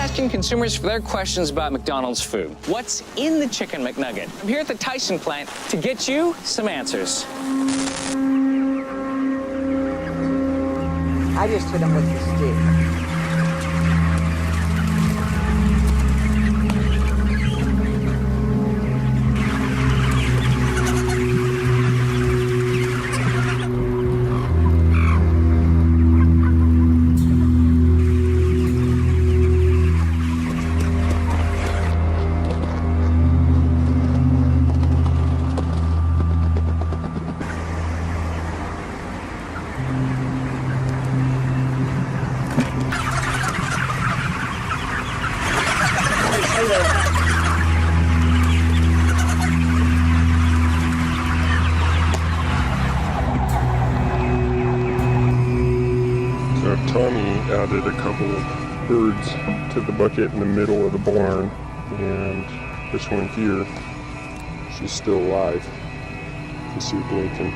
asking consumers for their questions about McDonald's food. What's in the Chicken McNugget? I'm here at the Tyson plant to get you some answers. I just hit him with the stick. Tommy added a couple of birds to the bucket in the middle of the barn, and this one here, she's still alive. You can see her blinking.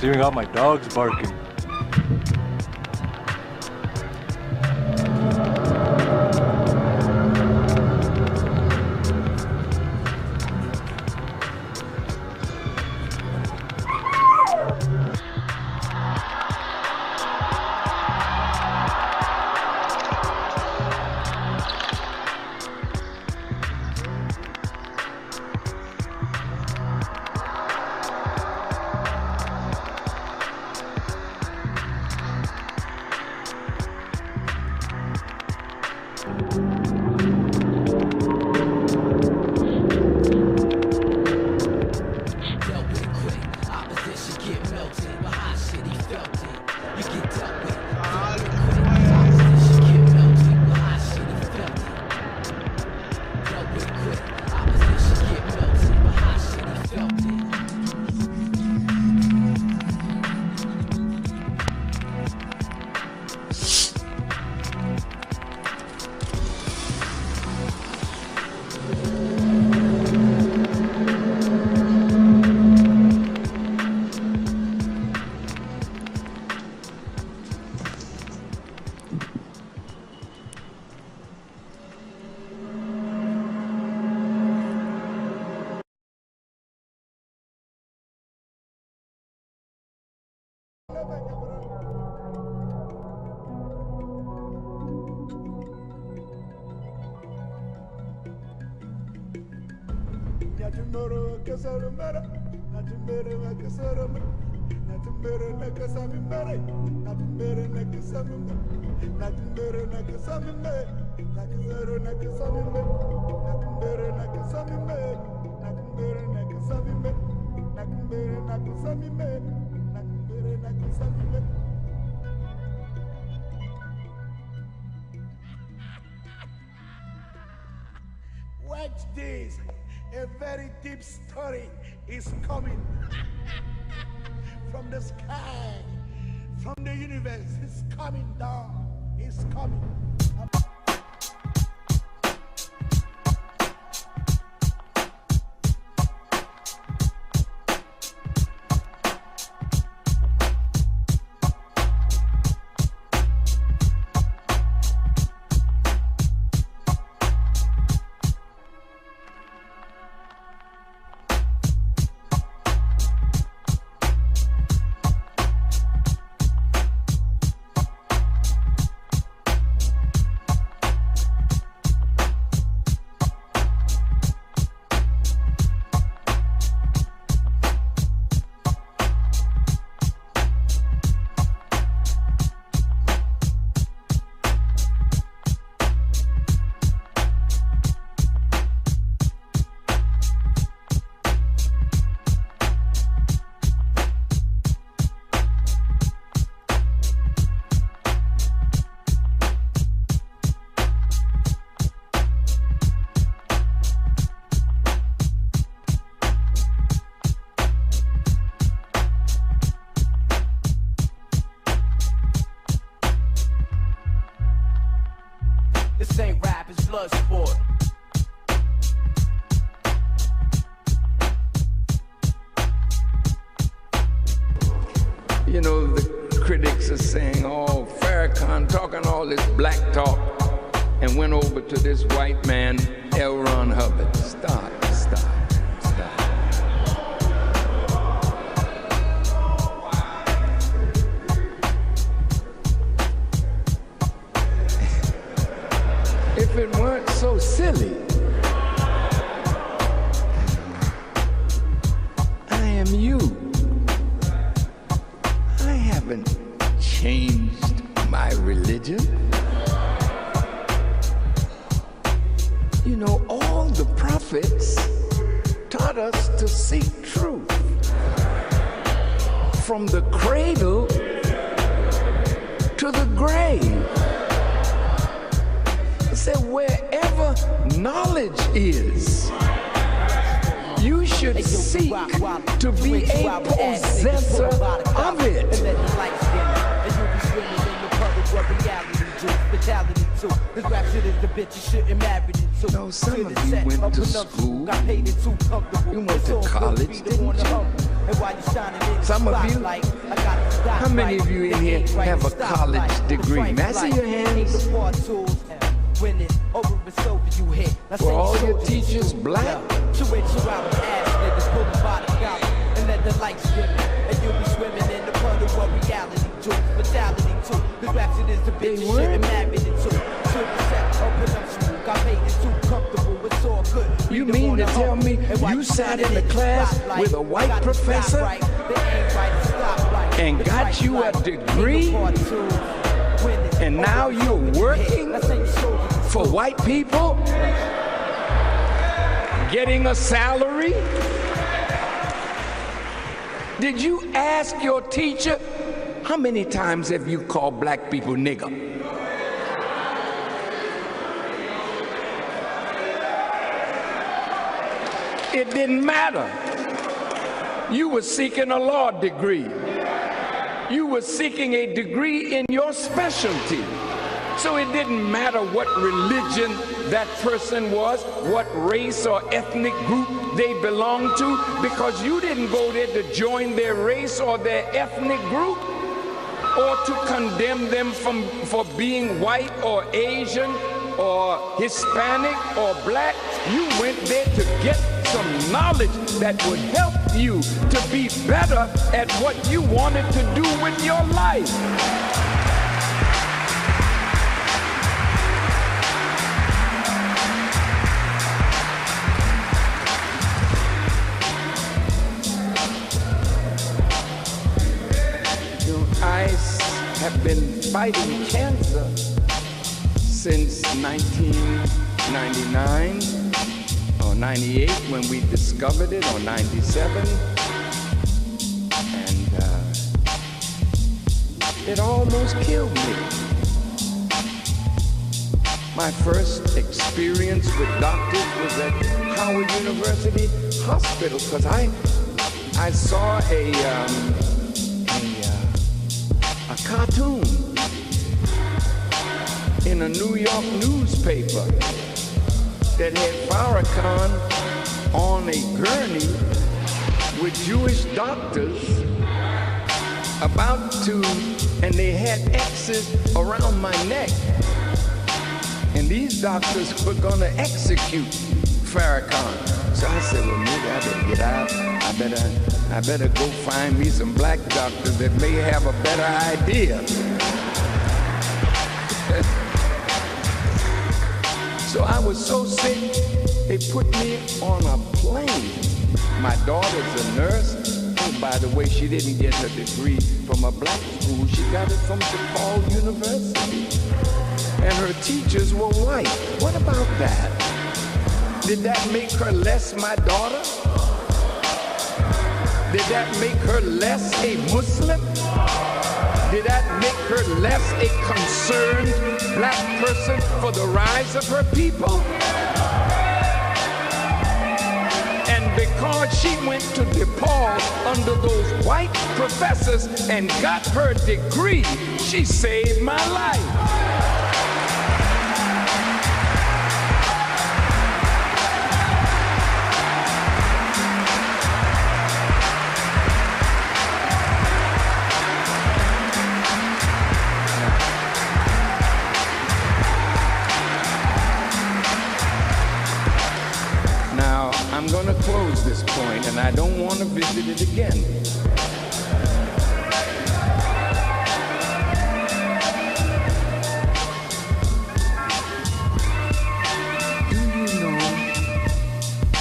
Even got my dogs barking. Watch this. A very deep story is coming from the sky, from the universe. It's coming down. It's coming. This ain't rap, it's blood sport. You know, the critics are saying, oh, Farrakhan talking all this black talk and went over to this white man, L. Ron Hubbard. Stop. If it weren't so silly, I am you. I haven't changed my religion. You know, all the prophets taught us to seek truth. From the cradle to the grave. Said wherever knowledge is, you should seek to be a possessor of it. No, some of you went to school. You went to college, didn't you? Some of you, how many of you in here have a college degree? May I see your hands? Were all your teachers black? They weren't. You mean to tell me you sat in the class with a white professor and got you a degree? And now you're working for white people getting a salary? Did you ask your teacher, how many times have you called black people nigger? It didn't matter. You were seeking a law degree. You were seeking a degree in your specialty. So it didn't matter what religion that person was, what race or ethnic group they belonged to, because you didn't go there to join their race or their ethnic group or to condemn them for being white or Asian or Hispanic or black. You went there to get some knowledge that would help you to be better at what you wanted to do with your life. I have been fighting cancer since 1999 or 98 when we discovered it, or 97, and it almost killed me. My first experience with doctors was at Howard University Hospital, because I saw a cartoon in a New York newspaper that had Farrakhan on a gurney with Jewish doctors about to, and they had X's around my neck, and these doctors were going to execute Farrakhan. So I said, well, maybe I better get out. I better go find me some black doctors that may have a better idea. So I was so sick, they put me on a plane. My daughter's a nurse. Oh, by the way, she didn't get her degree from a black school. She got it from DePaul University. And her teachers were white. What about that? Did that make her less my daughter? Did that make her less a Muslim? Did that make her less a concerned black person for the rise of her people? And because she went to DePaul under those white professors and got her degree, she saved my life. I'm going to close this point, and I don't want to visit it again. Do you know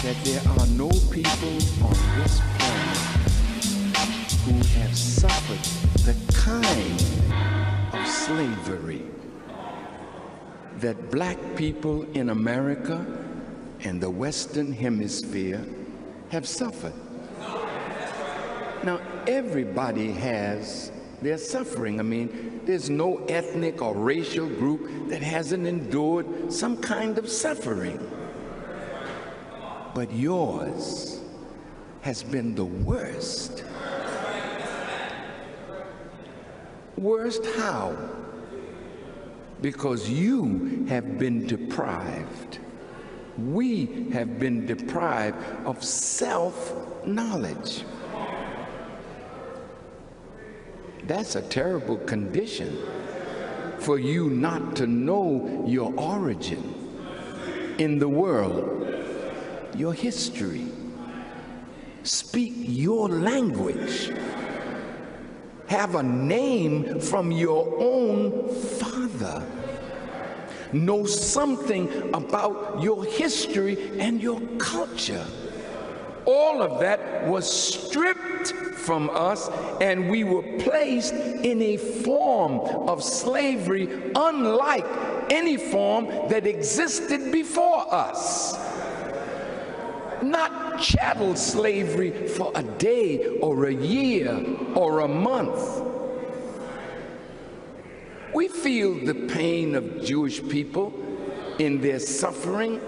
that there are no people on this planet who have suffered the kind of slavery that black people in America and the Western Hemisphere have suffered? Now, everybody has their suffering. I mean, there's no ethnic or racial group that hasn't endured some kind of suffering. But yours has been the worst. Worst how? Because you have been deprived. We have been deprived of self-knowledge. That's a terrible condition, for you not to know your origin in the world, your history, speak your language, have a name from your own father, know something about your history and your culture. All of that was stripped from us, and we were placed in a form of slavery unlike any form that existed before us. Not chattel slavery for a day or a year or a month. We feel the pain of Jewish people in their suffering.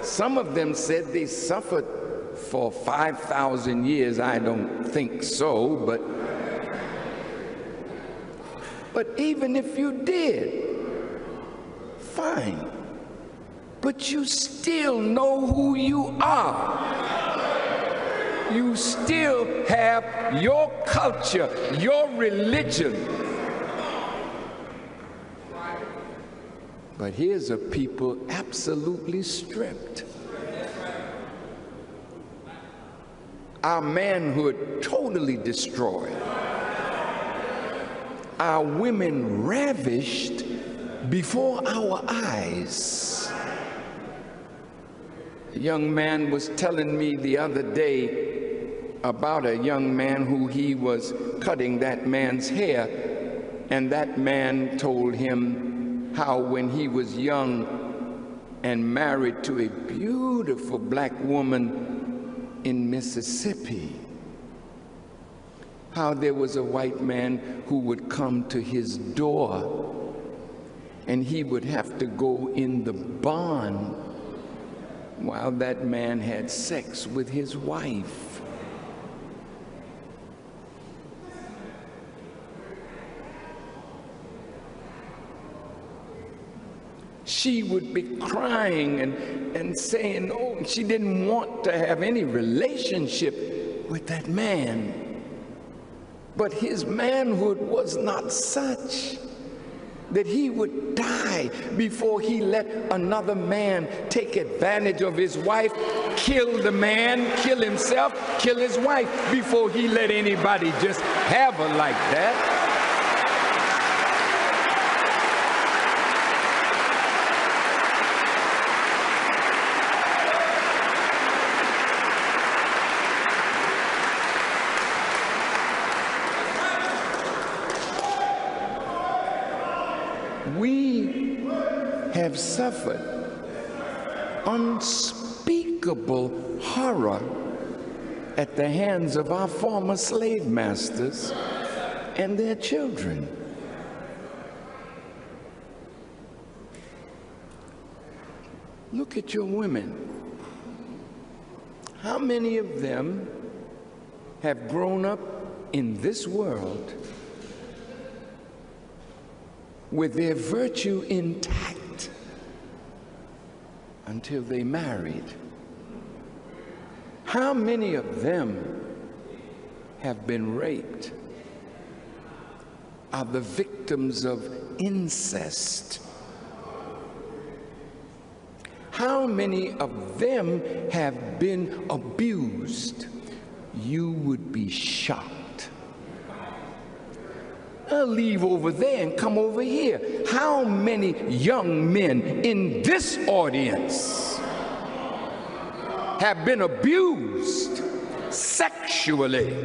Some of them said they suffered for 5,000 years. I don't think so, but even if you did, fine. But you still know who you are. You still have your culture, your religion. But here's a people absolutely stripped. Our manhood totally destroyed. Our women ravished before our eyes. A young man was telling me the other day about a young man who he was cutting that man's hair, and that man told him how when he was young and married to a beautiful black woman in Mississippi, how there was a white man who would come to his door and he would have to go in the barn while that man had sex with his wife. She would be crying and saying, oh, she didn't want to have any relationship with that man. But his manhood was not such that he would die before he let another man take advantage of his wife, kill the man, kill himself, kill his wife, before he let anybody just have her like that. We have suffered unspeakable horror at the hands of our former slave masters and their children. Look at your women. How many of them have grown up in this world with their virtue intact until they married? How many of them have been raped, are the victims of incest? How many of them have been abused? You would be shocked. I'll leave over there and come over here. How many young men in this audience have been abused sexually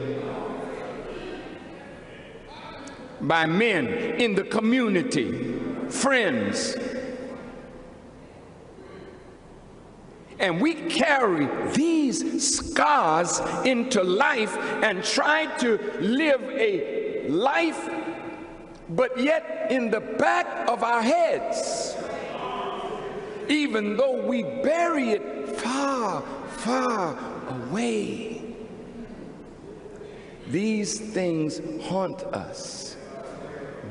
by men in the community, friends? And we carry these scars into life and try to live a life, but yet in the back of our heads, even though we bury it far, far away, these things haunt us.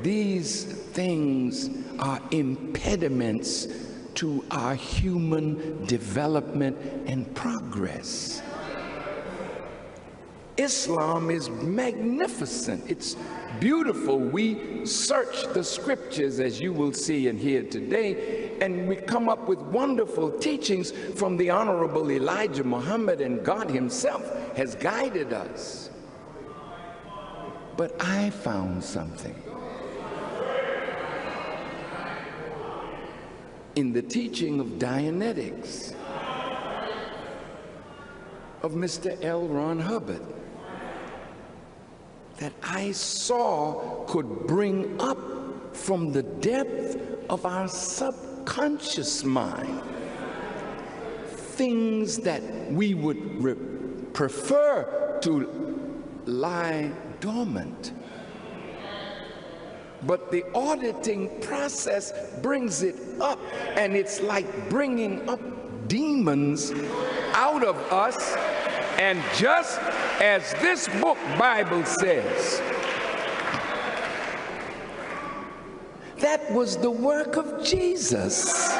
These things are impediments to our human development and progress. Islam is magnificent. It's beautiful. We search the scriptures, as you will see and hear today, and we come up with wonderful teachings from the Honorable Elijah Muhammad, and God himself has guided us. But I found something in the teaching of Dianetics of Mr. L. Ron Hubbard that I saw could bring up from the depth of our subconscious mind things that we would prefer to lie dormant. But the auditing process brings it up, and it's like bringing up demons out of us. And just as this book Bible says, that was the work of Jesus.